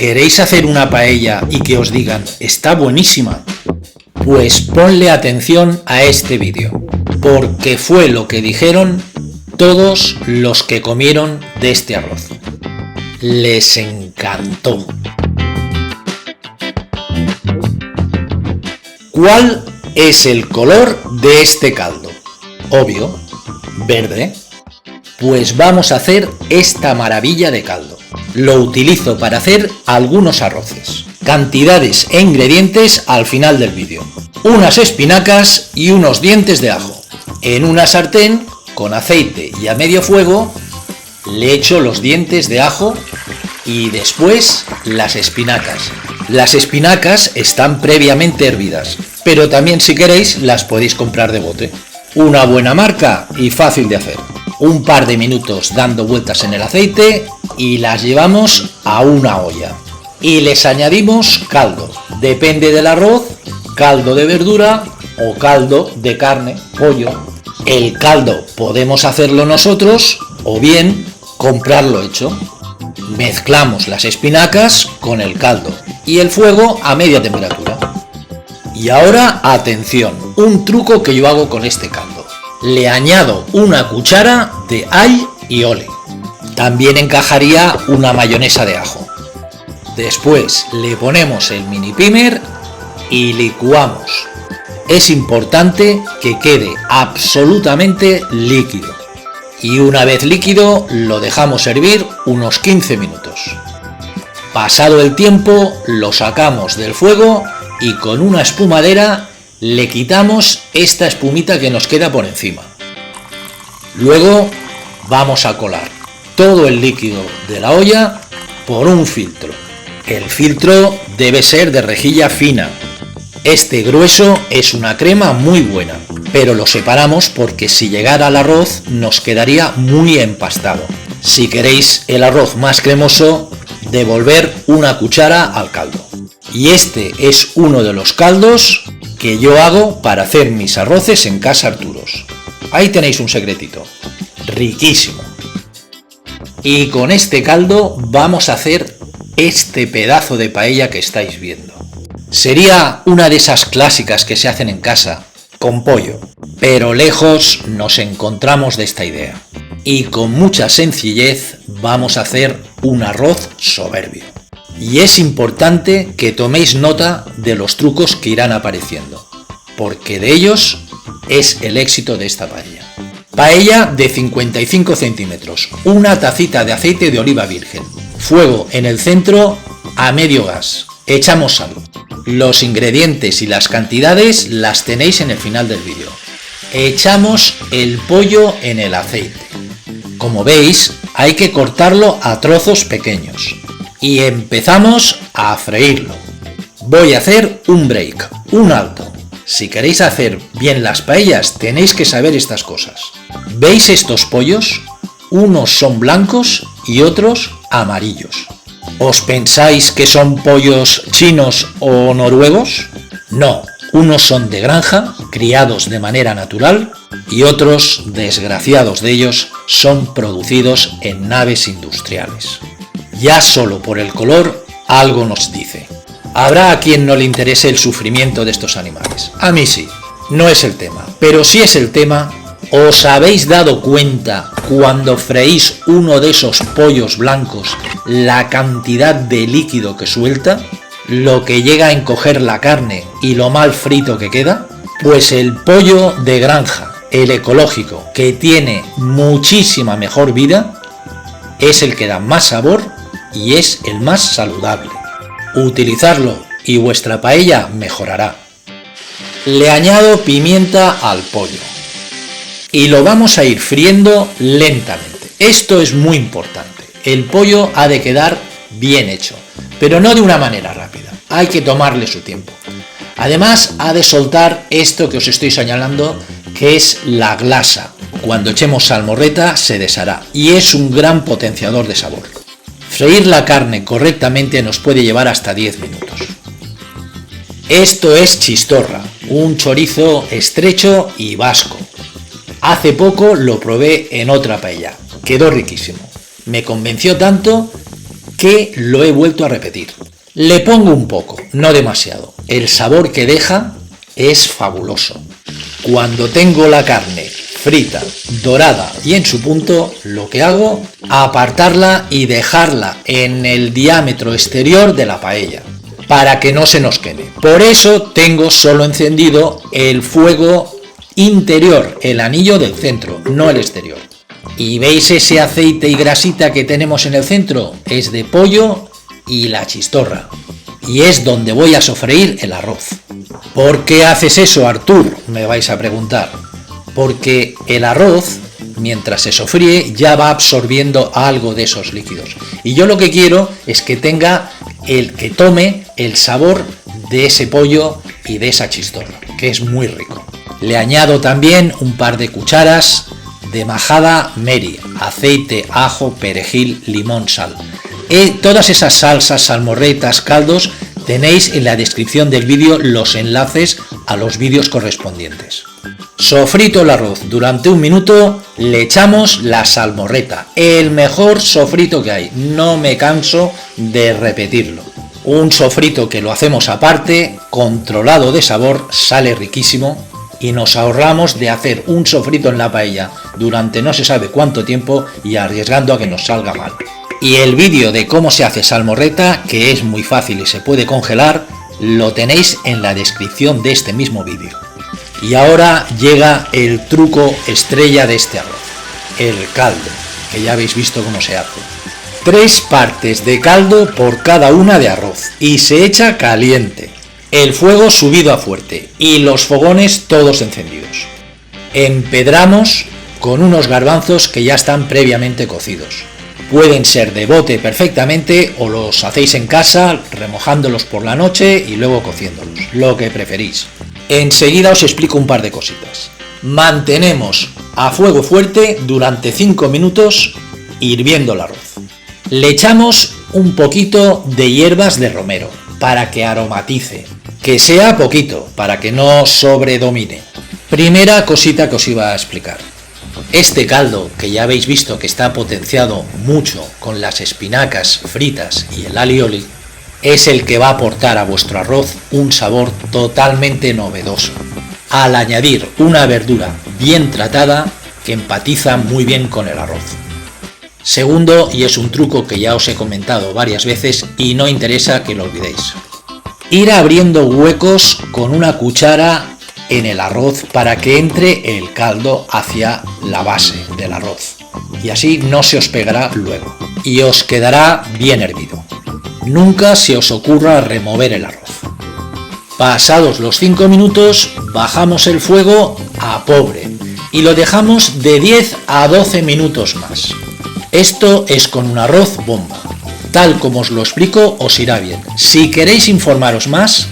¿Queréis hacer una paella y que os digan está buenísima? Pues ponle atención a este vídeo, porque fue lo que dijeron todos los que comieron de este arroz. Les encantó. ¿Cuál es el color de este caldo? Obvio, verde. Pues vamos a hacer esta maravilla de caldo. Lo utilizo para hacer algunos arroces. Cantidades e ingredientes al final del vídeo. Unas espinacas y unos dientes de ajo. En una sartén con aceite y a medio fuego le echo los dientes de ajo y después las espinacas. Las espinacas están previamente hervidas, pero también si queréis las podéis comprar de bote. Una buena marca y fácil de hacer. Un par de minutos dando vueltas en el aceite y las llevamos a una olla. Y les añadimos caldo, depende del arroz, caldo de verdura o caldo de carne, pollo. El caldo podemos hacerlo nosotros o bien comprarlo hecho. Mezclamos las espinacas con el caldo y el fuego a media temperatura. Y ahora atención, un truco que yo hago con este caldo. Le añado una cuchara de ají y ole. También encajaría una mayonesa de ajo. Después le ponemos el mini pimer y licuamos. Es importante que quede absolutamente líquido. Y una vez líquido lo dejamos hervir unos 15 minutos. Pasado el tiempo lo sacamos del fuego y con una espumadera le quitamos esta espumita que nos queda por encima. Luego vamos a colar todo el líquido de la olla por un filtro. El filtro debe ser de rejilla fina. Este grueso es una crema muy buena, pero lo separamos porque si llegara al arroz nos quedaría muy empastado. Si queréis el arroz más cremoso, devolver una cuchara al caldo. Y este es uno de los caldos que yo hago para hacer mis arroces en Casa Arturos. Ahí tenéis un secretito. Riquísimo. Y con este caldo vamos a hacer este pedazo de paella que estáis viendo. Sería una de esas clásicas que se hacen en casa, con pollo, pero lejos nos encontramos de esta idea. Y con mucha sencillez vamos a hacer un arroz soberbio. Y es importante que toméis nota de los trucos que irán apareciendo, porque de ellos es el éxito de esta paella. Paella de 55 centímetros, una tacita de aceite de oliva virgen, fuego en el centro a medio gas, echamos sal. Los ingredientes y las cantidades las tenéis en el final del vídeo. Echamos el pollo en el aceite. Como veis, hay que cortarlo a trozos pequeños. Y empezamos a freírlo. Voy a hacer un break, un alto. Si queréis hacer bien las paellas, tenéis que saber estas cosas. ¿Veis estos pollos? Unos son blancos y otros amarillos. ¿Os pensáis que son pollos chinos o noruegos? No, unos son de granja, criados de manera natural, y otros, desgraciados de ellos, son producidos en naves industriales. Ya solo por el color algo nos dice. Habrá a quien no le interese el sufrimiento de estos animales. A mí sí, no es el tema. Pero si es el tema, ¿os habéis dado cuenta cuando freís uno de esos pollos blancos la cantidad de líquido que suelta? Lo que llega a encoger la carne y lo mal frito que queda. Pues el pollo de granja, el ecológico, que tiene muchísima mejor vida, es el que da más sabor y es el más saludable. Utilizarlo y vuestra paella mejorará. Le añado pimienta al pollo y lo vamos a ir friendo lentamente. Esto es muy importante. El pollo ha de quedar bien hecho, pero no de una manera rápida. Hay que tomarle su tiempo. Además, ha de soltar esto que os estoy señalando, que es la glasa. Cuando echemos salmorreta se deshará y es un gran potenciador de sabor. Freír la carne correctamente nos puede llevar hasta 10 minutos. Esto es chistorra, un chorizo estrecho y vasco. Hace poco lo probé en otra paella, quedó riquísimo. Me convenció tanto que lo he vuelto a repetir. Le pongo un poco, no demasiado. El sabor que deja es fabuloso. Cuando tengo la carne frita, dorada y en su punto, lo que hago, apartarla y dejarla en el diámetro exterior de la paella, para que no se nos queme. Por eso tengo solo encendido el fuego interior, el anillo del centro, no el exterior. ¿Y veis ese aceite y grasita que tenemos en el centro? Es de pollo y la chistorra. Y es donde voy a sofreír el arroz. ¿Por qué haces eso, Artur?, me vais a preguntar. Porque el arroz, mientras se sofríe, ya va absorbiendo algo de esos líquidos. Y yo lo que quiero es que tome el sabor de ese pollo y de esa chistorra, que es muy rico. Le añado también un par de cucharas de majada Meri, aceite, ajo, perejil, limón, sal. Todas esas salsas, salmorretas, caldos, tenéis en la descripción del vídeo los enlaces a los vídeos correspondientes. Sofrito el arroz durante un minuto, le echamos la salmorreta, el mejor sofrito que hay, no me canso de repetirlo. Un sofrito que lo hacemos aparte, controlado de sabor, sale riquísimo y nos ahorramos de hacer un sofrito en la paella durante no se sabe cuánto tiempo y arriesgando a que nos salga mal. Y el vídeo de cómo se hace salmorreta, que es muy fácil y se puede congelar, lo tenéis en la descripción de este mismo vídeo. Y ahora llega el truco estrella de este arroz, el caldo, que ya habéis visto cómo se hace. 3 partes de caldo por cada una de arroz y se echa caliente. El fuego subido a fuerte y los fogones todos encendidos. Empedramos con unos garbanzos que ya están previamente cocidos. Pueden ser de bote perfectamente o los hacéis en casa remojándolos por la noche y luego cociéndolos, lo que preferís. Enseguida os explico un par de cositas. Mantenemos a fuego fuerte durante 5 minutos hirviendo el arroz. Le echamos un poquito de hierbas de romero para que aromatice, que sea poquito para que no sobredomine. Primera cosita que os iba a explicar. Este caldo, que ya habéis visto que está potenciado mucho con las espinacas fritas y el alioli, es el que va a aportar a vuestro arroz un sabor totalmente novedoso, al añadir una verdura bien tratada que empatiza muy bien con el arroz. Segundo, y es un truco que ya os he comentado varias veces y no interesa que lo olvidéis, ir abriendo huecos con una cuchara en el arroz para que entre el caldo hacia la base del arroz y así no se os pegará luego y os quedará bien hervido. Nunca se os ocurra remover el arroz. Pasados los 5 minutos bajamos el fuego a pobre y lo dejamos de 10 a 12 minutos más. Esto es con un arroz bomba. Tal como os lo explico os irá bien. Si queréis informaros más,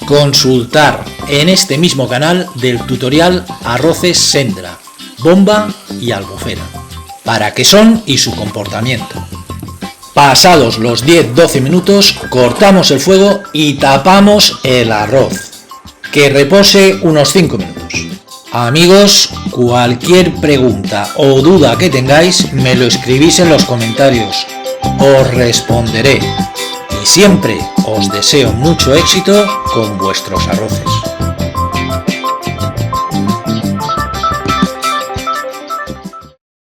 consultar en este mismo canal del tutorial arroces Sendra, bomba y albufera, para qué son y su comportamiento. Pasados los 10-12 minutos cortamos el fuego y tapamos el arroz, que repose unos 5 minutos. Amigos, cualquier pregunta o duda que tengáis me lo escribís en los comentarios, os responderé. Y siempre os deseo mucho éxito con vuestros arroces.